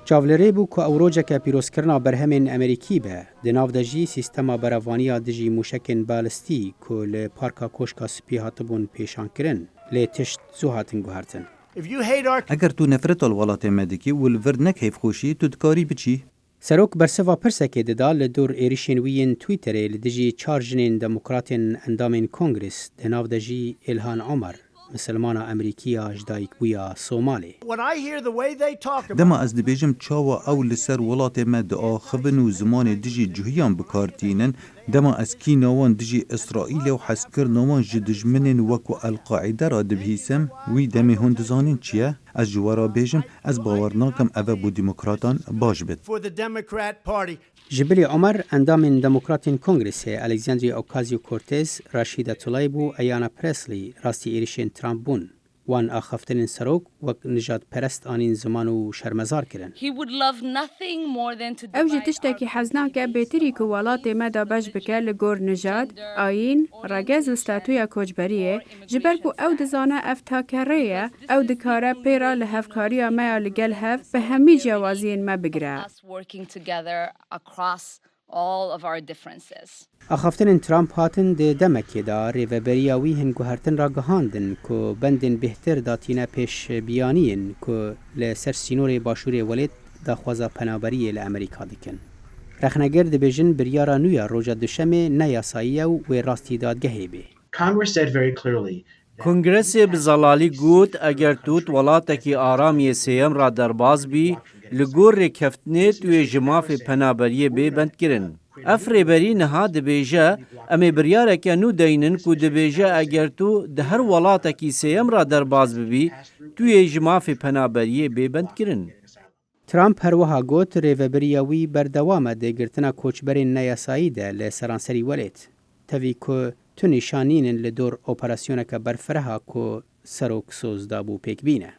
چاولێرێ بوو کە ئەو ڕۆژێکە پیرۆزکردنا بەرهەمێن ئەمریکی بە دناو دەژی سیستەما بەرەڤانیە دژی موشکên بالستی کۆ لە پارکا کۆشکا سپی هاتبوون پێشانکردن لێ تشت زوو هاتن گوهرتن. ئەگەر تو نەفرەت وڵاتێ مەدەکی ولڤر نەک هەیفخۆشی تو دکاری بچی؟ سەرۆک بەرسەڤا پرسێکێ دەدا لە دوور عێریشên wî yên تویتەرê li dijî 4 jinên demokratên endamên Kongres دناو دەژی ئێلهان عومەر مسلمانە ئەمریکیە ji dayîkbûya Somalê. دەما ez dibêjim çawa ew li ser welatê me diaxivin û zimanê dijî cihîyan bikartînin, dema ez kîna wan dijî İsraîlê û hezkirina wan ji dijminên wekû Elqaîde ra dibihîsim, wî demê hûn dizanîn çi ye? Ez ji we re bêjim ez bawer nakim ev e bû demokratan baş bit. Ji bilî Omer endamên demokratên Kongresê Alexandria Ocasio-Cortez, Rashida Tlaib û Ayanna Pressley rastî êrişên Trump bûn. Wan axaftinên serok wek nijadperest anîn ziman û şermezar kirin. Ew jî tiştekî hez nake bêtirî ku welatê me da beş bike li gor nijad, ayîn, regez û statuya koçberiyê, ji ber ku ew dizane ev takerê ye, ew dikare pêra li hevkariya me ya li gel hev bi hemî ciyawaziyên me bigire. Axaftinên Trump hatin dê demekê da rêveberiya wî hin guhertin ra gihandin ku bendên bêhtir datîne pêşbiyaniyên ku li ser sînorê başûrê welêt daxwaza penaberiyê li Amerîka dikin. Rexnegir dibêjin biryara nû ya roja duşemê neyasayî ye û wê rastî dadgehê bê. Kongresê bi zelalî got eger tu welatekî aramiyê sêyem ra derbas bî, li gor rêkeftinê tu yê ji mafê penaberiyê bê bendkirin. Ev rêberî niha dibêje em ê biryareke nû deynin ku dibêje eger tu di her welatekî sêyem ra derbas bibî, tu yê ji mafê penaberiyê bê bendkirin. Trump her wiha got rêveberiya wî berdewam e dêgirtina koçberên neyasayî de li seranserî welêt. Tevî ku tu nîşanînin li dor operasyoneke berfreha ku serok soz dabû pêk bîne.